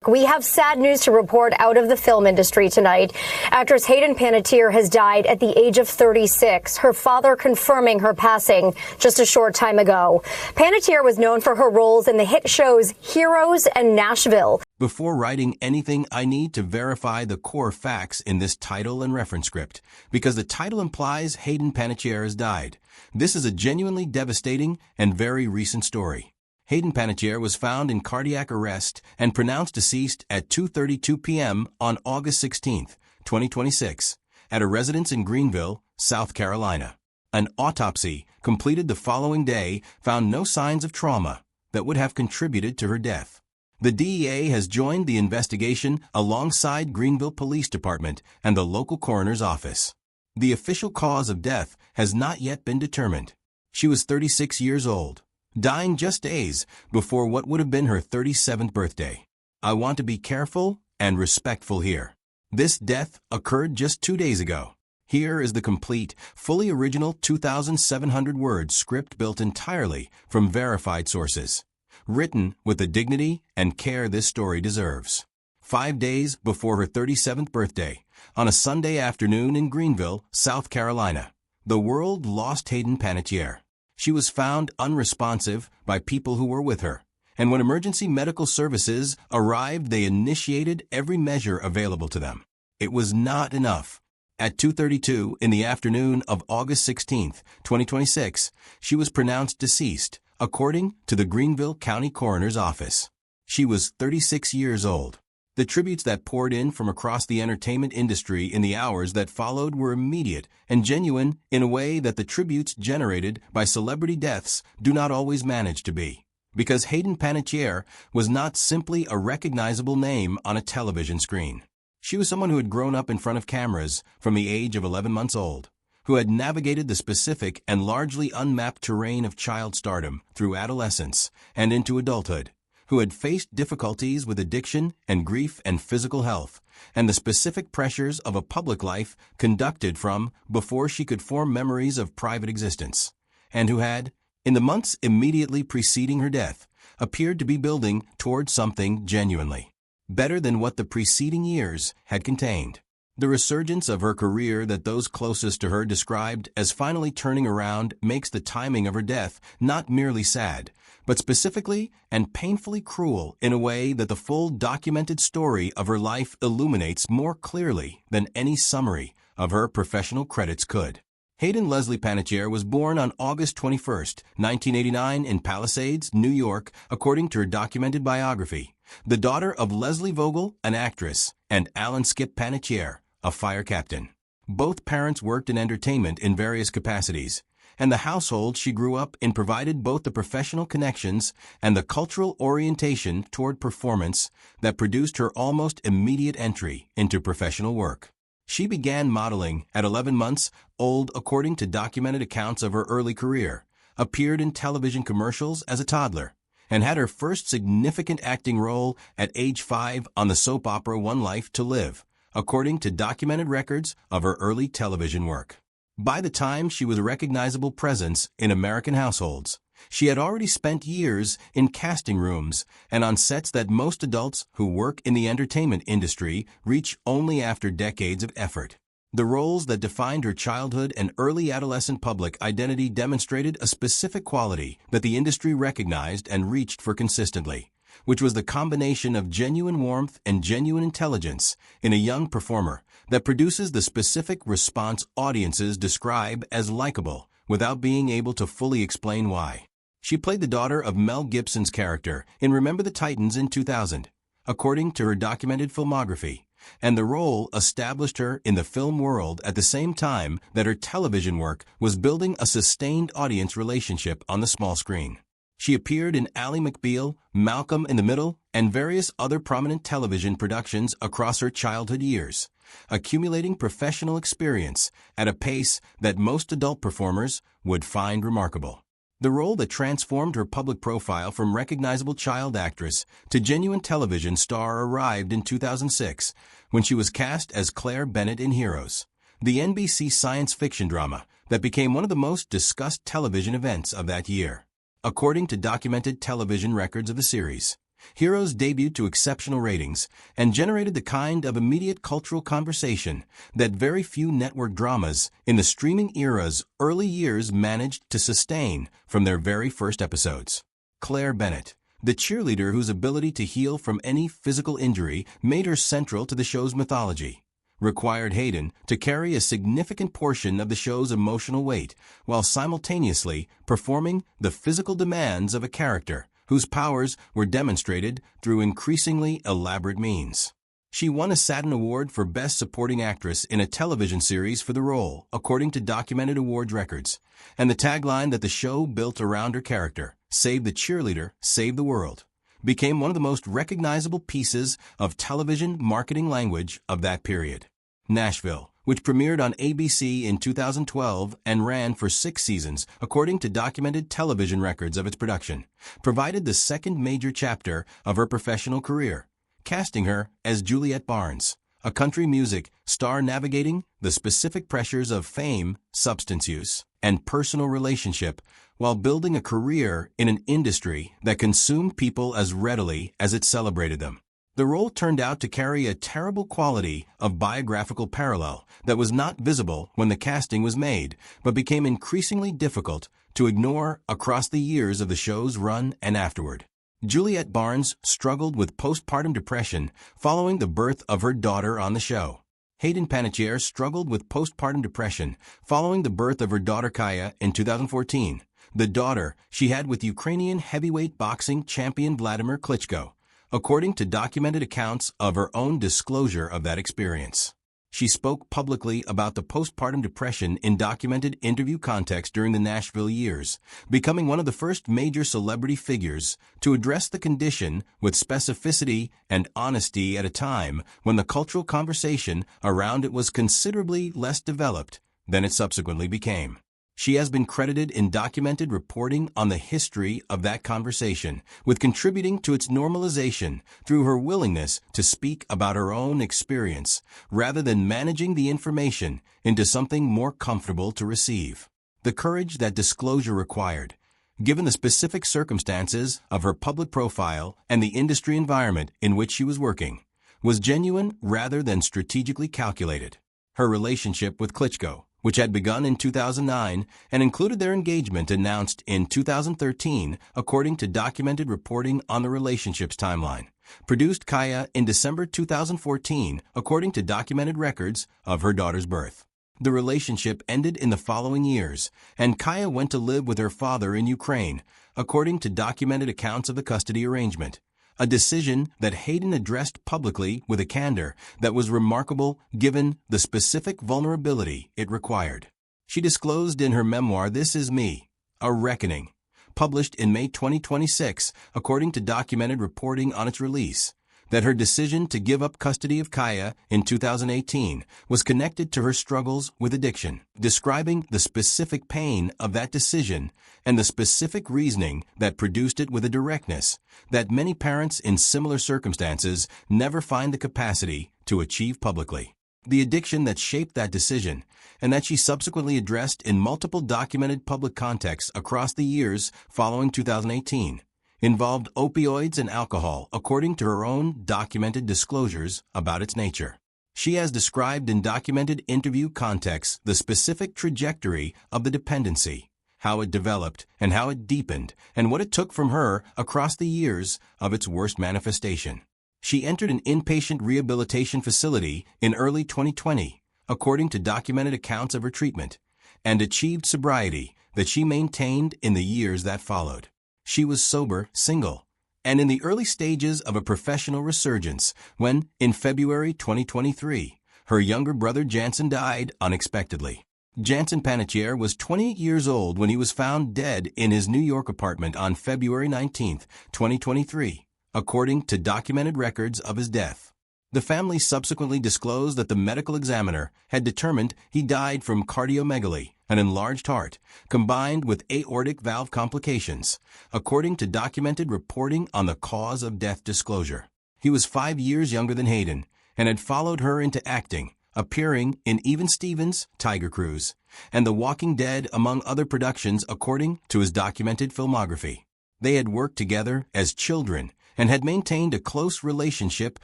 We have sad news to report out of the film industry tonight. Actress Hayden Panettiere has died at the age of 36, her father confirming her passing just a short time ago. Panettiere was known for her roles in the hit shows Heroes and Nashville. Before writing anything, I need to verify the core facts in this title and reference script, because the title implies Hayden Panettiere has died. This is a genuinely devastating and very recent story. Hayden Panettiere was found in cardiac arrest and pronounced deceased at 2:32 p.m. on August 16, 2026, at a residence in Greenville, South Carolina. An autopsy completed the following day found no signs of trauma that would have contributed to her death. The DEA has joined the investigation alongside Greenville Police Department and the local coroner's office. The official cause of death has not yet been determined. She was 36 years old, dying just days before what would have been her 37th birthday. I want to be careful and respectful here. This death occurred just 2 days ago. Here is the complete, fully original 2,700-word script built entirely from verified sources, written with the dignity and care this story deserves. 5 days before her 37th birthday, on a Sunday afternoon in Greenville, South Carolina, the world lost Hayden Panettiere. She was found unresponsive by people who were with her, and when emergency medical services arrived, they initiated every measure available to them. It was not enough. At 2:32 in the afternoon of August 16, 2026, she was pronounced deceased, according to the Greenville County Coroner's Office. She was 36 years old. The tributes that poured in from across the entertainment industry in the hours that followed were immediate and genuine in a way that the tributes generated by celebrity deaths do not always manage to be. Because Hayden Panettiere was not simply a recognizable name on a television screen. She was someone who had grown up in front of cameras from the age of 11 months old, who had navigated the specific and largely unmapped terrain of child stardom through adolescence and into adulthood, who had faced difficulties with addiction and grief and physical health, and the specific pressures of a public life conducted from before she could form memories of private existence, and who had, in the months immediately preceding her death, appeared to be building toward something genuinely better than what the preceding years had contained. The resurgence of her career that those closest to her described as finally turning around makes the timing of her death not merely sad, but specifically and painfully cruel in a way that the full documented story of her life illuminates more clearly than any summary of her professional credits could. Hayden Leslie Panettiere was born on August 21, 1989 in Palisades, New York, according to her documented biography, the daughter of Leslie Vogel, an actress, and Alan Skip Panettiere, a fire captain. Both parents worked in entertainment in various capacities, and the household she grew up in provided both the professional connections and the cultural orientation toward performance that produced her almost immediate entry into professional work. She began modeling at 11 months old according to documented accounts of her early career, appeared in television commercials as a toddler, and had her first significant acting role at age 5 on the soap opera One Life to Live, according to documented records of her early television work. By the time she was a recognizable presence in American households, she had already spent years in casting rooms and on sets that most adults who work in the entertainment industry reach only after decades of effort. The roles that defined her childhood and early adolescent public identity demonstrated a specific quality that the industry recognized and reached for consistently, which was the combination of genuine warmth and genuine intelligence in a young performer that produces the specific response audiences describe as likable without being able to fully explain why. She played the daughter of Mel Gibson's character in Remember the Titans in 2000, according to her documented filmography, and the role established her in the film world at the same time that her television work was building a sustained audience relationship on the small screen. She appeared in Ally McBeal, Malcolm in the Middle, and various other prominent television productions across her childhood years, accumulating professional experience at a pace that most adult performers would find remarkable. The role that transformed her public profile from recognizable child actress to genuine television star arrived in 2006 when she was cast as Claire Bennett in Heroes, the NBC science fiction drama that became one of the most discussed television events of that year. According to documented television records of the series, Heroes debuted to exceptional ratings and generated the kind of immediate cultural conversation that very few network dramas in the streaming era's early years managed to sustain from their very first episodes. Claire Bennett, the cheerleader whose ability to heal from any physical injury made her central to the show's mythology, required Hayden to carry a significant portion of the show's emotional weight while simultaneously performing the physical demands of a character whose powers were demonstrated through increasingly elaborate means. She won a Saturn Award for Best Supporting Actress in a television series for the role, according to documented awards records, and the tagline that the show built around her character, "Save the cheerleader, save the world," became one of the most recognizable pieces of television marketing language of that period. Nashville, which premiered on ABC in 2012 and ran for 6 seasons, according to documented television records of its production, provided the second major chapter of her professional career, casting her as Juliette Barnes, a country music star navigating the specific pressures of fame, substance use, and personal relationship while building a career in an industry that consumed people as readily as it celebrated them. The role turned out to carry a terrible quality of biographical parallel that was not visible when the casting was made, but became increasingly difficult to ignore across the years of the show's run and afterward. Juliette Barnes struggled with postpartum depression following the birth of her daughter on the show. Hayden Panettiere struggled with postpartum depression following the birth of her daughter Kaya in 2014, the daughter she had with Ukrainian heavyweight boxing champion Vladimir Klitschko, according to documented accounts of her own disclosure of that experience. She spoke publicly about the postpartum depression in documented interview context during the Nashville years, becoming one of the first major celebrity figures to address the condition with specificity and honesty at a time when the cultural conversation around it was considerably less developed than it subsequently became. She has been credited in documented reporting on the history of that conversation, with contributing to its normalization through her willingness to speak about her own experience rather than managing the information into something more comfortable to receive. The courage that disclosure required, given the specific circumstances of her public profile and the industry environment in which she was working, was genuine rather than strategically calculated. Her relationship with Klitschko, which had begun in 2009 and included their engagement announced in 2013, according to documented reporting on the relationship's timeline, produced Kaya in December 2014, according to documented records of her daughter's birth. The relationship ended in the following years, and Kaya went to live with her father in Ukraine, according to documented accounts of the custody arrangement, a decision that Hayden addressed publicly with a candor that was remarkable given the specific vulnerability it required. She disclosed in her memoir This Is Me, A Reckoning, published in May 2026, according to documented reporting on its release, that her decision to give up custody of Kaya in 2018 was connected to her struggles with addiction, describing the specific pain of that decision and the specific reasoning that produced it with a directness that many parents in similar circumstances never find the capacity to achieve publicly. The addiction that shaped that decision, and that she subsequently addressed in multiple documented public contexts across the years following 2018, involved opioids and alcohol, according to her own documented disclosures about its nature. She has described in documented interview contexts the specific trajectory of the dependency, how it developed and how it deepened, and what it took from her across the years of its worst manifestation. She entered an inpatient rehabilitation facility in early 2020, according to documented accounts of her treatment, and achieved sobriety that she maintained in the years that followed. She was sober, single, and in the early stages of a professional resurgence when, in February 2023, her younger brother Jansen died unexpectedly. Hayden Panettiere was 28 years old when he was found dead in his New York apartment on February 19, 2023, according to documented records of his death. The family subsequently disclosed that the medical examiner had determined he died from cardiomegaly, an enlarged heart, combined with aortic valve complications, according to documented reporting on the cause of death disclosure. He was 5 years younger than Hayden and had followed her into acting, appearing in Even Stevens' Tiger Cruise and The Walking Dead, among other productions, according to his documented filmography. They had worked together as children and had maintained a close relationship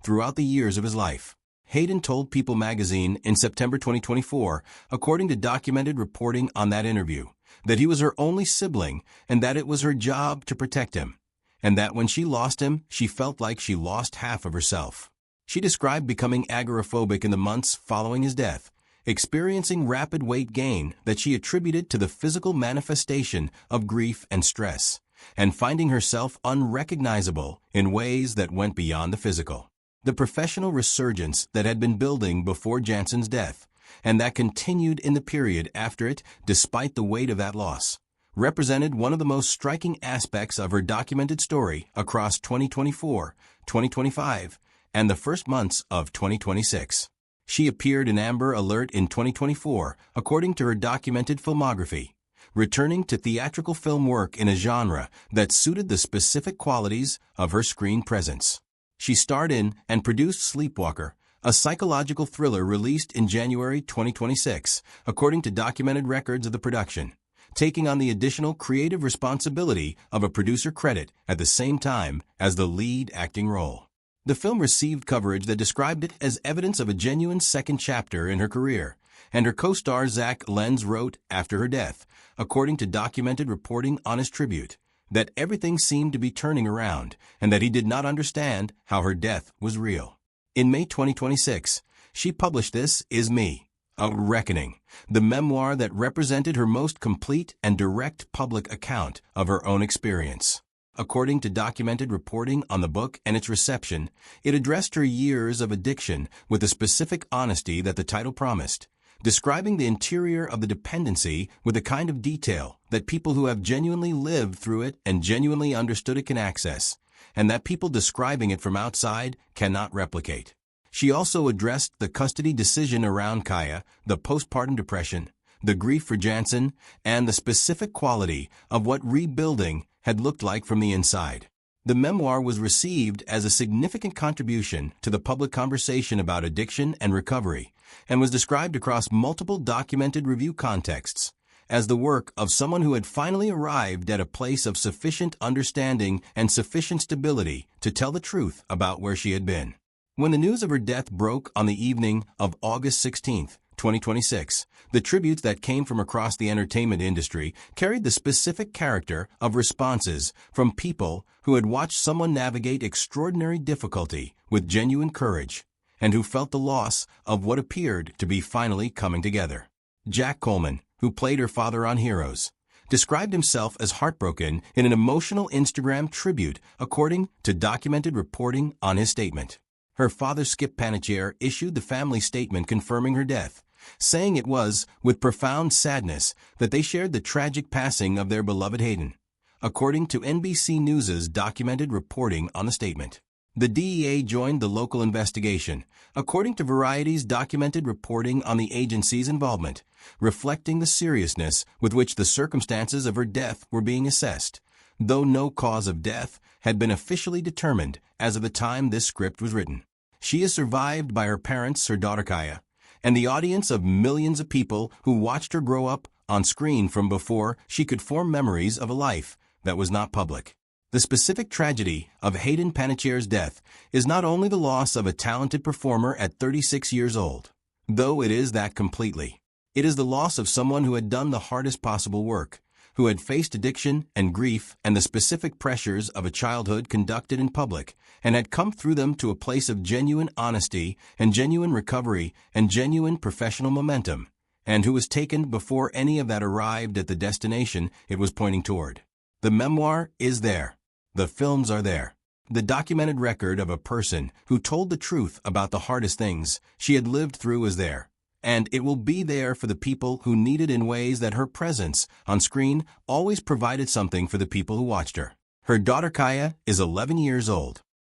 throughout the years of his life. Hayden told People magazine in September 2024, according to documented reporting on that interview, that he was her only sibling and that it was her job to protect him, and that when she lost him, she felt like she lost half of herself. She described becoming agoraphobic in the months following his death, experiencing rapid weight gain that she attributed to the physical manifestation of grief and stress, and finding herself unrecognizable in ways that went beyond the physical. The professional resurgence that had been building before Jansen's death, and that continued in the period after it despite the weight of that loss, represented one of the most striking aspects of her documented story across 2024, 2025, and the first months of 2026. She appeared in Amber Alert in 2024, according to her documented filmography, returning to theatrical film work in a genre that suited the specific qualities of her screen presence. She starred in and produced Sleepwalker, a psychological thriller released in January 2026, according to documented records of the production, taking on the additional creative responsibility of a producer credit at the same time as the lead acting role. The film received coverage that described it as evidence of a genuine second chapter in her career, and her co-star Zach Lenz wrote after her death, according to documented reporting on his tribute, that everything seemed to be turning around and that he did not understand how her death was real. In May 2026, she published This Is Me, A Reckoning, the memoir that represented her most complete and direct public account of her own experience. According to documented reporting on the book and its reception, it addressed her years of addiction with the specific honesty that the title promised, describing the interior of the dependency with the kind of detail that people who have genuinely lived through it and genuinely understood it can access, and that people describing it from outside cannot replicate. She also addressed the custody decision around Kaya, the postpartum depression, the grief for Jansen, and the specific quality of what rebuilding had looked like from the inside. The memoir was received as a significant contribution to the public conversation about addiction and recovery, and was described across multiple documented review contexts as the work of someone who had finally arrived at a place of sufficient understanding and sufficient stability to tell the truth about where she had been. When the news of her death broke on the evening of August 16, 2026, the tributes that came from across the entertainment industry carried the specific character of responses from people who had watched someone navigate extraordinary difficulty with genuine courage, and who felt the loss of what appeared to be finally coming together. Jack Coleman, who played her father on Heroes, described himself as heartbroken in an emotional Instagram tribute according to documented reporting on his statement. Her father, Skip Panettiere, issued the family statement confirming her death, saying it was with profound sadness that they shared the tragic passing of their beloved Hayden, according to NBC News' documented reporting on the statement. The DEA joined the local investigation, according to Variety's documented reporting on the agency's involvement, reflecting the seriousness with which the circumstances of her death were being assessed, though no cause of death had been officially determined as of the time this script was written. She is survived by her parents, her daughter Kaya, and the audience of millions of people who watched her grow up on screen from before she could form memories of a life that was not public. The specific tragedy of Hayden Panettiere's death is not only the loss of a talented performer at 36 years old, though it is that completely. It is the loss of someone who had done the hardest possible work, who had faced addiction and grief and the specific pressures of a childhood conducted in public, and had come through them to a place of genuine honesty and genuine recovery and genuine professional momentum, and who was taken before any of that arrived at the destination it was pointing toward. The memoir is there. The films are there. The documented record of a person who told the truth about the hardest things she had lived through is there. And it will be there for the people who need it in ways that her presence on screen always provided something for the people who watched her. Her daughter Kaya is 11 years old.